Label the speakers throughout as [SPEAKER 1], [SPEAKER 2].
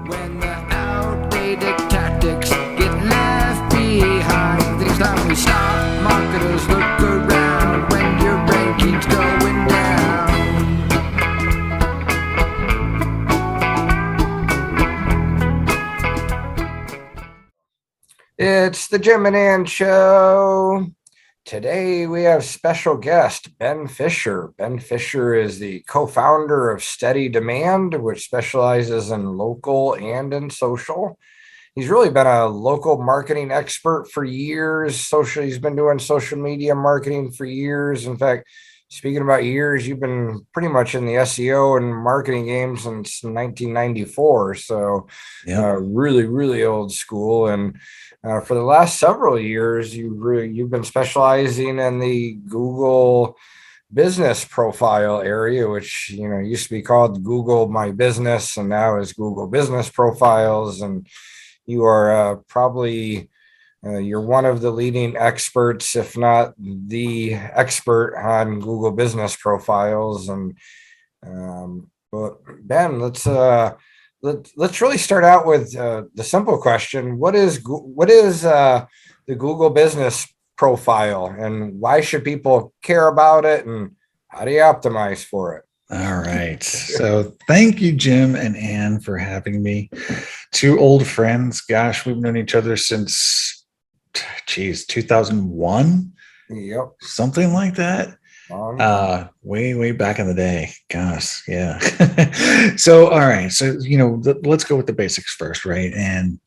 [SPEAKER 1] When the outdated tactics get left behind, it's time we stop. Marketers look around when your ranking's going down. It's the Jim and Ann Show. Today we have special guest Ben Fisher. Ben Fisher is the co-founder of Steady Demand, which specializes in local and in social. He's really been a local marketing expert for years. He's been doing social media marketing for years. In fact, speaking about years, you've been pretty much in the SEO and marketing game since 1994. So really, really old school. And for the last several years, you've been specializing in the Google business profile area, which used to be called Google My Business, and now is Google Business Profiles. And you are probably you're one of the leading experts, if not the expert, on Google Business Profiles. And but Ben, let's really start out with the simple question. What is the Google Business Profile, and why should people care about it, and how do you optimize for it?
[SPEAKER 2] All right. So thank you, Jim and Ann, for having me. Two old friends. Gosh, we've known each other since, 2001?
[SPEAKER 1] Yep.
[SPEAKER 2] Something like that. Way back in the day. Gosh, yeah. So, all right. So, let's go with the basics first, right? And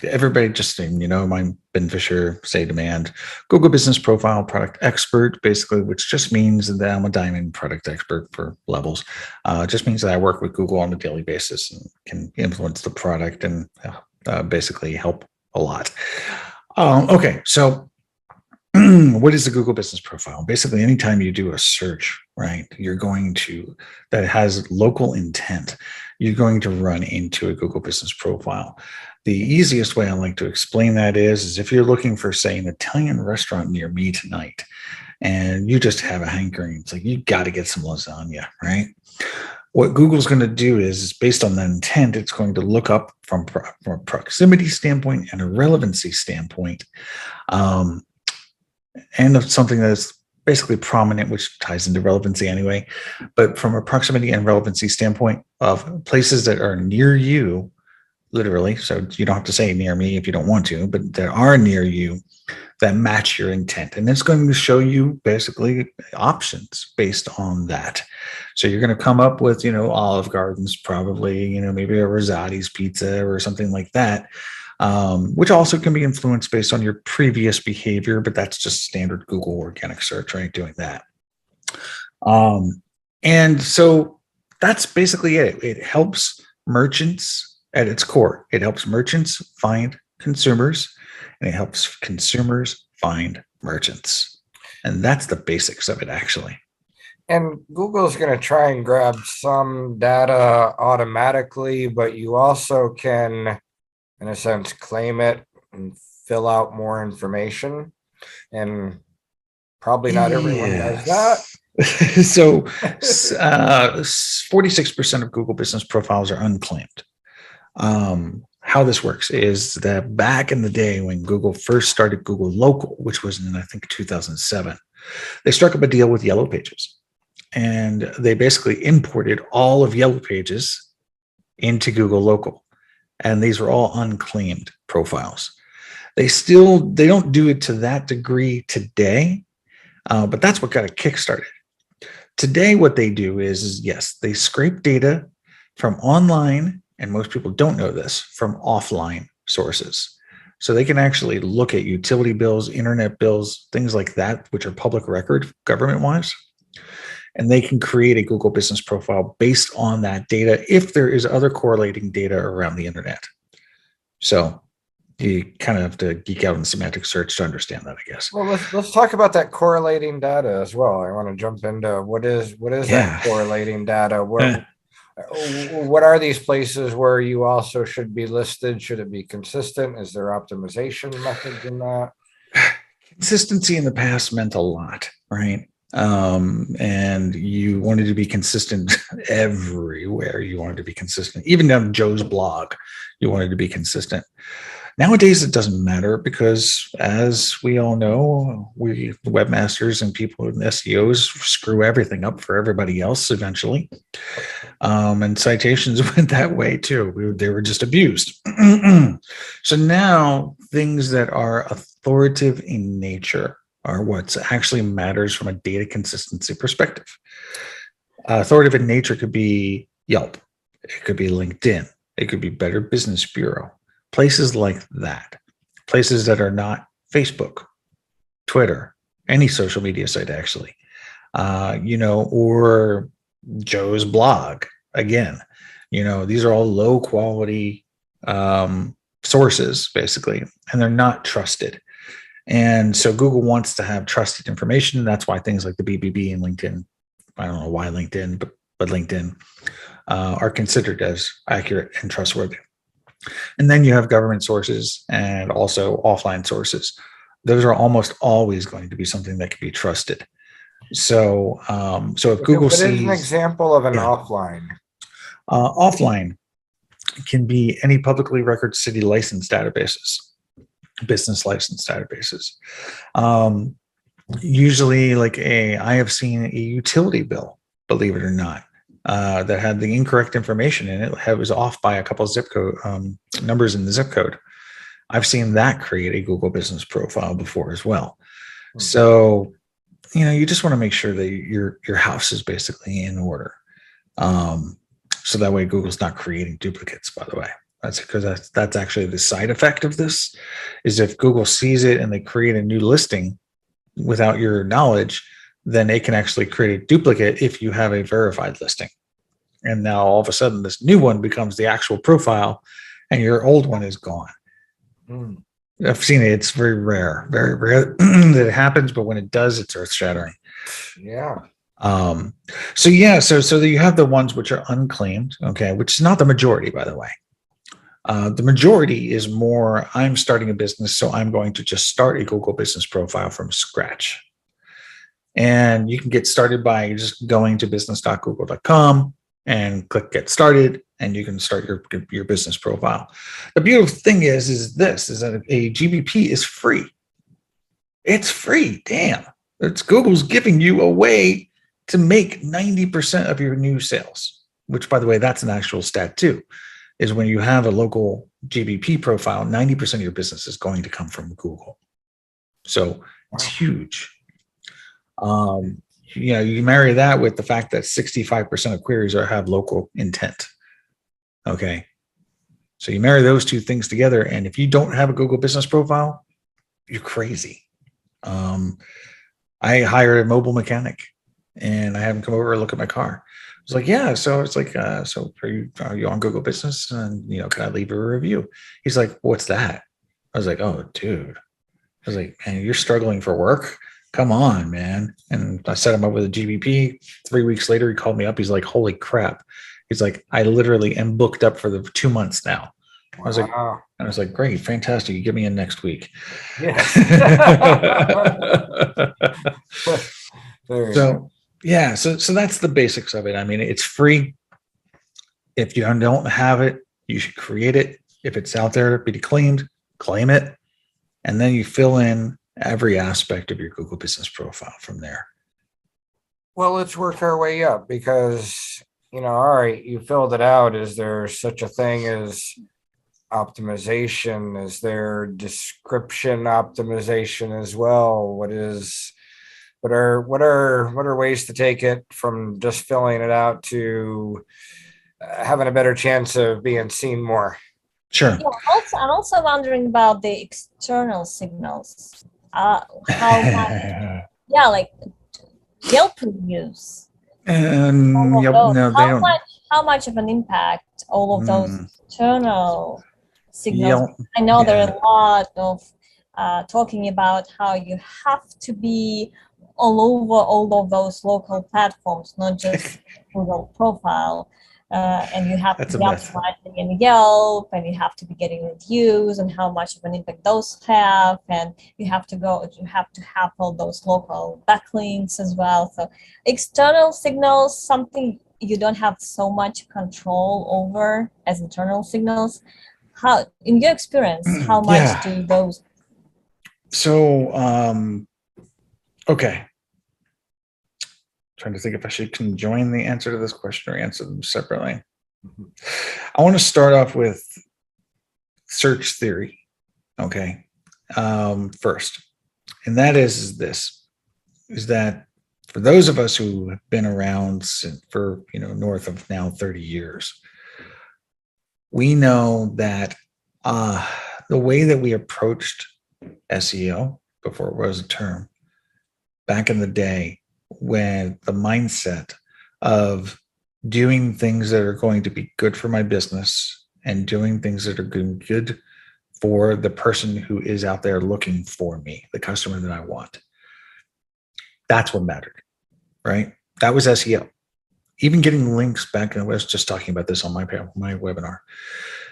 [SPEAKER 2] everybody just, I'm Ben Fisher, Steady Demand, Google Business Profile product expert, basically, which just means that I'm a diamond product expert for levels. Just means that I work with Google on a daily basis and can influence the product and basically help a lot. Okay, so what is the Google Business Profile? Basically, anytime you do a search, right, that has local intent, you're going to run into a Google Business Profile. The easiest way I like to explain that is if you're looking for, say, an Italian restaurant near me tonight, and you just have a hankering, it's like, you got to get some lasagna, right? What Google's going to do is based on that intent, it's going to look up from a proximity standpoint and a relevancy standpoint, and of something that's basically prominent, which ties into relevancy anyway. But from a proximity and relevancy standpoint of places that are near you, literally, so you don't have to say near me if you don't want to, but that are near you that match your intent. And it's going to show you basically options based on that. So you're going to come up with, Olive Garden's probably, maybe a Rosati's pizza or something like that. Which also can be influenced based on your previous behavior, but that's just standard Google organic search, right? Doing that. And so that's basically it. It helps merchants at its core. It helps merchants find consumers, and it helps consumers find merchants. And that's the basics of it, actually.
[SPEAKER 1] And Google's going to try and grab some data automatically, but you also can, in a sense, claim it and fill out more information. And probably not everyone does that.
[SPEAKER 2] So 46% of Google Business Profiles are unclaimed. How this works is that back in the day when Google first started Google Local, which was in, I think, 2007, they struck up a deal with Yellow Pages. And they basically imported all of Yellow Pages into Google Local. And these were all unclaimed profiles. They don't do it to that degree today, but that's what got it kickstarted. Today, what they do is yes, they scrape data from online, and most people don't know this, from offline sources. So they can actually look at utility bills, internet bills, things like that, which are public record government-wise. And they can create a Google Business Profile based on that data if there is other correlating data around the internet. So you kind of have to geek out in semantic search to understand that, I guess.
[SPEAKER 1] Well, let's talk about that correlating data as well. I want to jump into what is that correlating data? What are these places where you also should be listed? Should it be consistent? Is there optimization methods in that?
[SPEAKER 2] Consistency in the past meant a lot, right? and you wanted to be consistent everywhere. You wanted to be consistent, even down Joe's blog. You wanted to be consistent. Nowadays, it doesn't matter because, as we all know, we webmasters and people in SEOs screw everything up for everybody else eventually. And citations went that way too. They were just abused. So now things that are authoritative in nature are what actually matters from a data consistency perspective. Authoritative in nature could be Yelp. It could be LinkedIn. It could be Better Business Bureau. Places like that. Places that are not Facebook, Twitter, any social media site actually. Or Joe's blog. Again, these are all low quality sources basically, and they're not trusted. And so Google wants to have trusted information. That's why things like the BBB and LinkedIn, I don't know why LinkedIn, but LinkedIn are considered as accurate and trustworthy. And then you have government sources and also offline sources. Those are almost always going to be something that can be trusted. So if Google sees...
[SPEAKER 1] What is an example of an offline?
[SPEAKER 2] Offline can be any publicly record city license databases, business license databases. Usually I have seen a utility bill, believe it or not, that had the incorrect information in it. It was off by a couple of zip code numbers in the zip code. I've seen that create a Google business profile before as well. So, you just want to make sure that your house is basically in order. So that way Google's not creating duplicates, by the way. That's because that's actually the side effect of this, is if Google sees it and they create a new listing without your knowledge, then it can actually create a duplicate if you have a verified listing. And now all of a sudden this new one becomes the actual profile and your old one is gone. I've seen it. It's very rare that it happens, but when it does, it's earth shattering.
[SPEAKER 1] Yeah.
[SPEAKER 2] So you have the ones which are unclaimed, okay, which is not the majority, by the way. The majority is more, I'm starting a business, so I'm going to just start a Google business profile from scratch. And you can get started by just going to business.google.com and click get started, and you can start your business profile. The beautiful thing is that a GBP is free. It's free. Damn. It's Google's giving you a way to make 90% of your new sales, which, by the way, that's an actual stat too, is when you have a local GBP profile, 90% of your business is going to come from Google. So it's huge. You marry that with the fact that 65% of queries have local intent. Okay. So you marry those two things together, and if you don't have a Google business profile, you're crazy. I hired a mobile mechanic and I had him come over and look at my car. I was like, yeah. So it's like, so are you on Google Business? And, can I leave a review? He's like, what's that? I was like, oh, dude. I was like, man, you're struggling for work. Come on, man. And I set him up with a GBP. 3 weeks later, he called me up. He's like, holy crap. He's like, I literally am booked up for the 2 months now. I was like, great, fantastic. You get me in next week.
[SPEAKER 1] Yes.
[SPEAKER 2] So that's the basics of it. I mean, it's free. If you don't have it, you should create it. If it's out there to be claimed, claim it. And then you fill in every aspect of your Google business profile from there.
[SPEAKER 1] Well, let's work our way up because, all right, you filled it out. Is there such a thing as optimization? Is there description optimization as well? What are ways to take it from just filling it out to having a better chance of being seen more?
[SPEAKER 3] Sure. Yeah, I'm also wondering about the external signals. How much, like Yelp reviews. How much of an impact all of those external signals? I know there are a lot of talking about how you have to be all over all of those local platforms, not just Google profile. and you have
[SPEAKER 2] That's
[SPEAKER 3] to
[SPEAKER 2] a
[SPEAKER 3] be
[SPEAKER 2] myth.
[SPEAKER 3] optimizing in Yelp, and you have to be getting reviews and how much of an impact those have, and you have to have all those local backlinks as well. So external signals, something you don't have so much control over as internal signals. How, in your experience, how much do those?
[SPEAKER 2] So, okay. Trying to think if I should conjoin the answer to this question or answer them separately. I want to start off with search theory. Okay. First, and that is that for those of us who have been around for, north of now 30 years, we know that the way that we approached SEO before it was a term back in the day, when the mindset of doing things that are going to be good for my business and doing things that are good for the person who is out there looking for me, the customer that I want. That's what mattered, right? That was SEO. Even getting links back, and I was just talking about this on my webinar,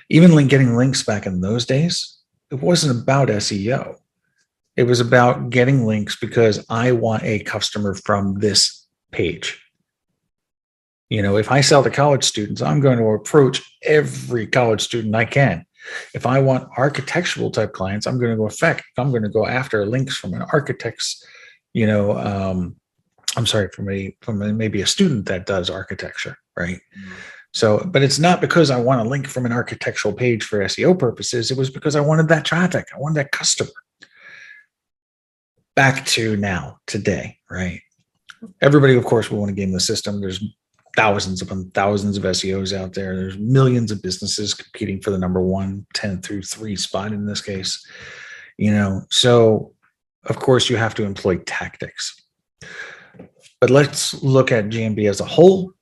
[SPEAKER 2] even getting links back in those days, it wasn't about SEO. It was about getting links because I want a customer from this page. If I sell to college students, I'm going to approach every college student I can. If I want architectural type clients, I'm going to go after links from an architect's, from maybe a student that does architecture, right? Mm-hmm. So, but it's not because I want a link from an architectural page for SEO purposes. It was because I wanted that traffic. I wanted that customer. Back to now, today, right? Everybody, of course, will want to game the system. There's thousands upon thousands of SEOs out there. There's millions of businesses competing for the number 1, 10 through 3 spot in this case. So of course you have to employ tactics. But let's look at GMB as a whole,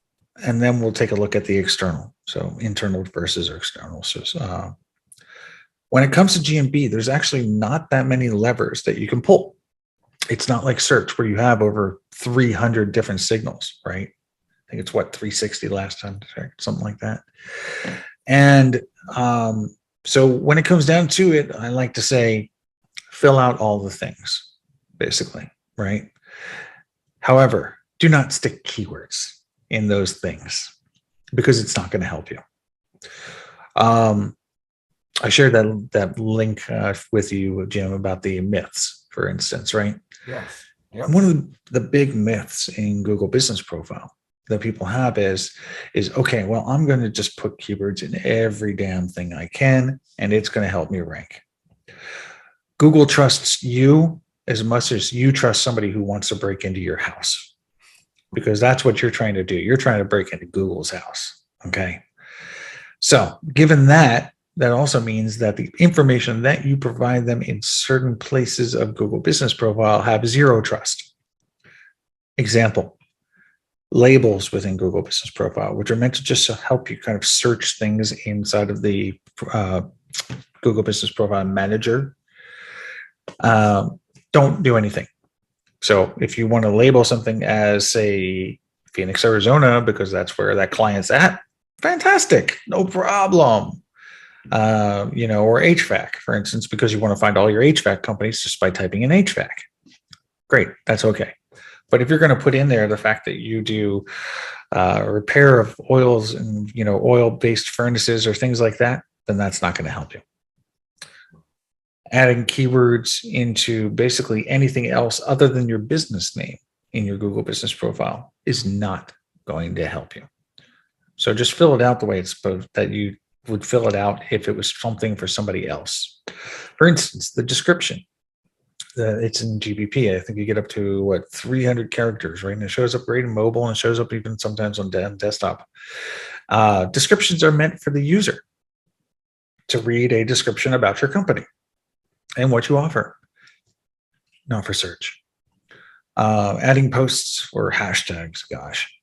[SPEAKER 2] and then we'll take a look at the external. So internal versus external. So when it comes to GMB, there's actually not that many levers that you can pull. It's not like search where you have over 300 different signals, right? I think it's 360 last time, something like that. And so when it comes down to it, I like to say, fill out all the things, basically, right? However, do not stick keywords in those things because it's not going to help you. I shared that link with you, Jim, about the myths, for instance, right?
[SPEAKER 1] Yes. Yep.
[SPEAKER 2] One of the big myths in Google Business Profile that people have is okay, well, I'm going to just put keywords in every damn thing I can, and it's going to help me rank. Google trusts you as much as you trust somebody who wants to break into your house, because that's what you're trying to do. You're trying to break into Google's house. Okay. So given that also means that the information that you provide them in certain places of Google Business Profile have zero trust. Example, labels within Google Business Profile, which are meant to just help you kind of search things inside of the Google Business Profile Manager. Don't do anything. So if you want to label something as, say, Phoenix, Arizona, because that's where that client's at, fantastic, no problem. Or HVAC, for instance, because you want to find all your HVAC companies just by typing in HVAC. Great, that's okay. But if you're going to put in there the fact that you do repair of oils and oil-based furnaces or things like that, then that's not going to help you. Adding keywords into basically anything else other than your business name in your Google Business Profile is not going to help you. So just fill it out the way it's supposed that you would fill it out if it was something for somebody else. For instance, the description. It's in GBP. I think you get up to 300 characters, right? And it shows up great in mobile, and it shows up even sometimes on desktop. Descriptions are meant for the user to read a description about your company and what you offer, not for search. Adding posts or hashtags,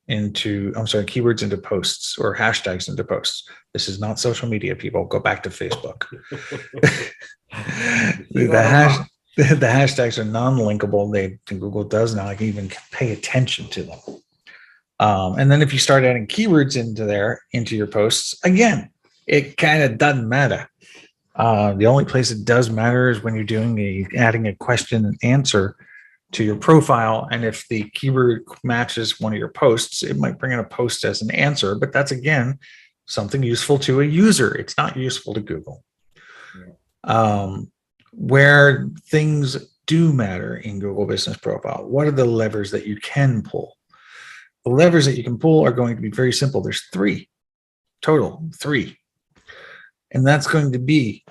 [SPEAKER 2] keywords into posts or hashtags into posts. This is not social media, people. Go back to Facebook. The hashtags are non-linkable. Google does not even pay attention to them. And then if you start adding keywords into your posts, again, it kind of doesn't matter. The only place it does matter is when you're doing adding a question and answer to your profile. And if the keyword matches one of your posts, it might bring in a post as an answer, but that's, again, something useful to a user. It's not useful to Google. Where things do matter in Google Business Profile, what are the levers that you can pull? The levers that you can pull are going to be very simple. There's 3 total, 3. And that's going to be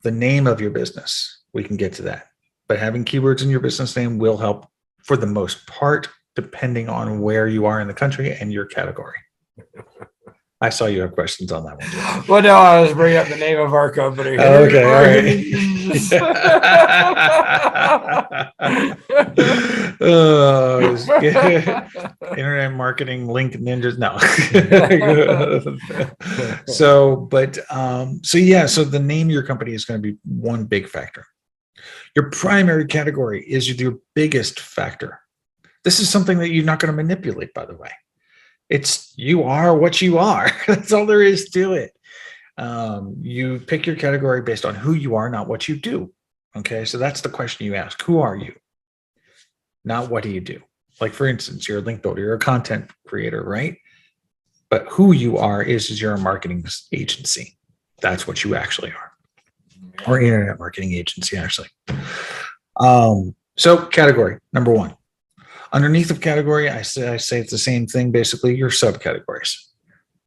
[SPEAKER 2] the name of your business. We can get to that. But having keywords in your business name will help for the most part, depending on where you are in the country and your category. I saw you have questions on that one.
[SPEAKER 1] Well, no, I was bringing up the name of our company.
[SPEAKER 2] Okay, all right. Internet marketing link ninjas. No. So the name of your company is going to be one big factor. Your primary category is your biggest factor. This is something that you're not going to manipulate, by the way. It's you are what you are. That's all there is to it. You pick your category based on who you are, not what you do. Okay, so that's the question you ask. Who are you? Not what do you do? Like, for instance, you're a link builder, you're a content creator, right? But who you are is you're a marketing agency. That's what you actually are. Or internet marketing agency, actually. So category, number 1. Underneath of category, I say it's the same thing, basically, your subcategories.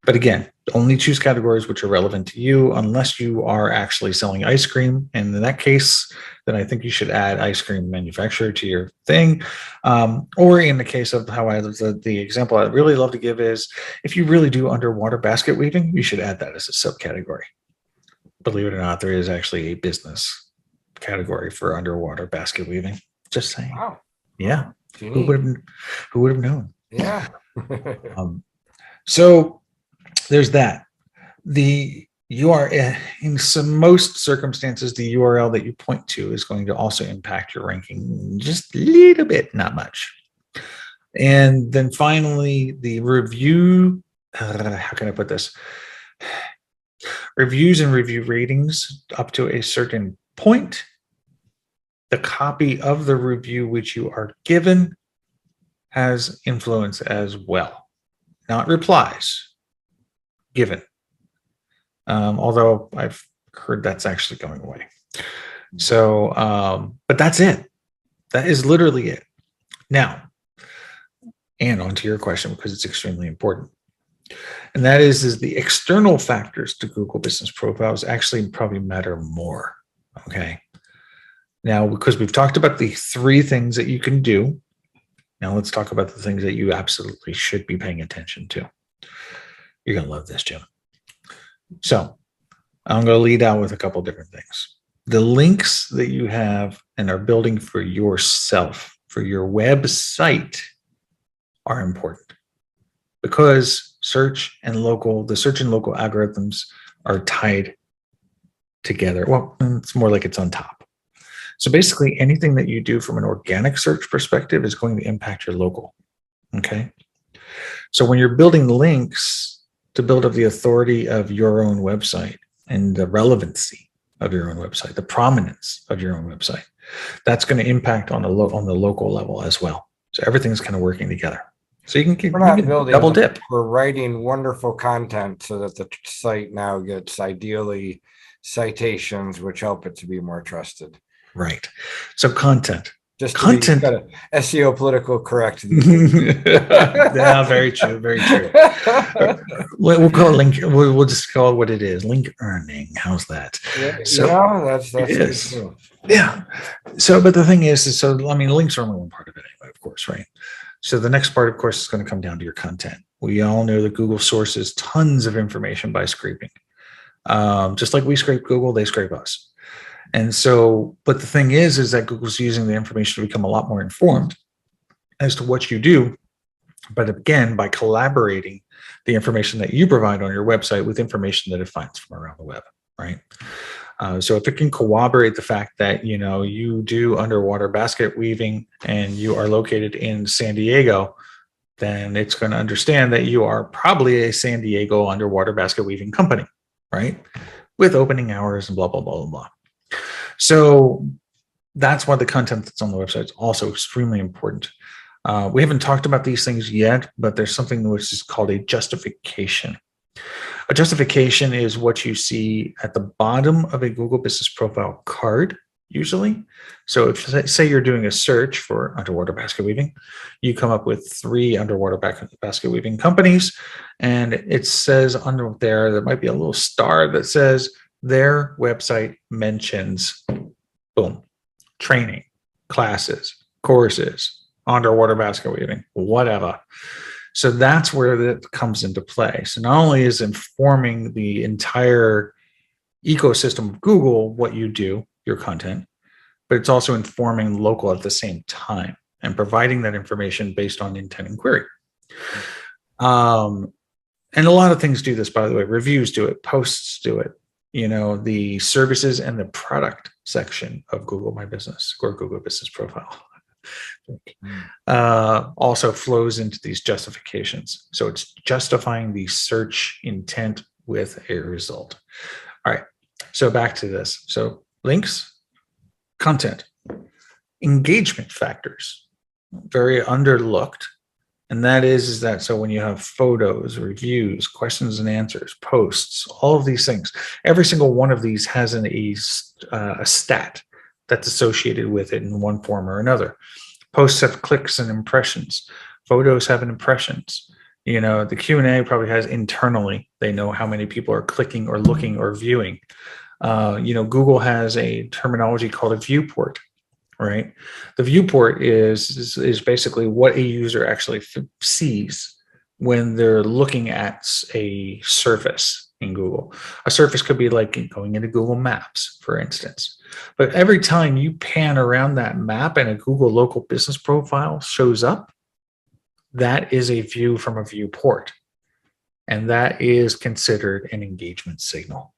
[SPEAKER 2] But again, only choose categories which are relevant to you unless you are actually selling ice cream. And in that case, then I think you should add ice cream manufacturer to your thing. Or in the case of the example I'd really love to give is, if you really do underwater basket weaving, you should add that as a subcategory. Believe it or not, there is actually a business category for underwater basket weaving. Just saying. Wow. Yeah. Who would have known?
[SPEAKER 1] Yeah.
[SPEAKER 2] So there's that. The URL, in most circumstances, the URL that you point to is going to also impact your ranking just a little bit, not much. And then finally, the review. How can I put this? Reviews and review ratings up to a certain point. The copy of the review which you are given has influence as well. Not replies, given. Although I've heard that's actually going away. So, but that's it. That is literally it. Now, and onto your question, because it's extremely important. And that is the external factors to Google Business Profiles actually probably matter more. Okay. Now, because we've talked about the 3 things that you can do, now let's talk about the things that you absolutely should be paying attention to. You're going to love this, Jim. So I'm going to lead out with a couple different things. The links that you have and are building for yourself, for your website, are important because the search and local algorithms are tied together. Well, it's more like it's on top. So basically, anything that you do from an organic search perspective is going to impact your local. Okay. So when you're building links to build up the authority of your own website and the relevancy of your own website, the prominence of your own website, that's going to impact on the local level as well. So everything's kind of working together. So you can keep double dip.
[SPEAKER 1] We're writing wonderful content so that the site now gets ideally citations, which help it to be more trusted.
[SPEAKER 2] Right. So content.
[SPEAKER 1] Just content. Kind of SEO political correct.
[SPEAKER 2] Yeah, very true. Very true. We'll call it link. We'll just call it what it is. Link earning. How's that?
[SPEAKER 1] Yeah, so that's
[SPEAKER 2] yes. Yeah. So, but the thing is, I mean, links are only one part of it anyway, of course, right? So the next part, of course, is going to come down to your content. We all know that Google sources tons of information by scraping. Just like we scrape Google, they scrape us. And so, but the thing is that Google's using the information to become a lot more informed as to what you do. But again, by collaborating the information that you provide on your website with information that it finds from around the web, right? So if it can corroborate the fact that, you do underwater basket weaving and you are located in San Diego, then it's going to understand that you are probably a San Diego underwater basket weaving company, right? With opening hours and blah, blah, blah, blah, blah. So that's why the content that's on the website is also extremely important. We haven't talked about these things yet, but there's something which is called a justification. A justification is what you see at the bottom of a Google Business Profile card, usually. So if, say you're doing a search for underwater basket weaving, you come up with 3 underwater basket weaving companies, and it says under there might be a little star that says their website mentions, boom, training, classes, courses, underwater basket weaving, whatever. So that's where that comes into play. So not only is informing the entire ecosystem of Google what you do, your content, but it's also informing local at the same time and providing that information based on intent and query. And a lot of things do this, by the way. Reviews do it, posts do it. You know, the services and the product section of Google My Business or Google Business Profile also flows into these justifications. So it's justifying the search intent with a result. All right, so back to this. So links, content, engagement factors, very underlooked. And that is that so when you have photos, reviews, questions and answers, posts, all of these things, every single one of these has a stat that's associated with it in one form or another. Posts have clicks and impressions. Photos have impressions. You know, the Q&A probably has internally, they know how many people are clicking or looking or viewing. You know, Google has a terminology called a viewport, right? The viewport is basically what a user actually sees when they're looking at a surface in Google. A surface could be like going into Google Maps, for instance. But every time you pan around that map and a Google local business profile shows up, that is a view from a viewport. And that is considered an engagement signal,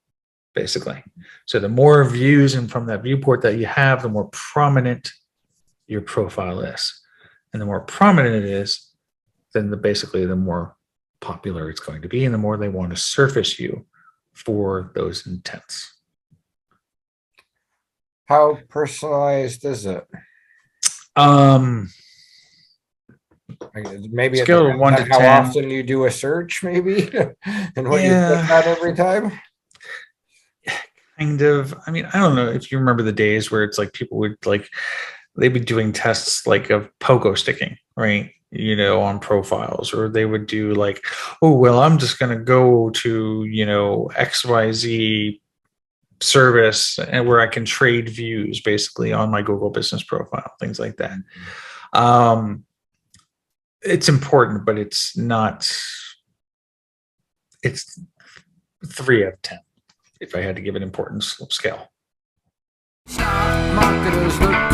[SPEAKER 2] basically. So the more views and from that viewport that you have, the more prominent your profile is. And the more prominent it is, then basically the more popular it's going to be and the more they want to surface you for those intents.
[SPEAKER 1] How personalized is it? Maybe it
[SPEAKER 2] Scale of 1 to
[SPEAKER 1] depends on
[SPEAKER 2] 10.
[SPEAKER 1] how often you do a search, maybe, and what you click on every time.
[SPEAKER 2] Kind of. I mean, I don't know if you remember the days where it's like people would they'd be doing tests like of pogo sticking, right? You know, on profiles, or they would do like, oh, well, I'm just going to go to, you know, XYZ service and where I can trade views basically on my Google business profile, things like that. It's important, but it's not, it's 3 out of 10 if I had to give an importance scale. Stock marketers look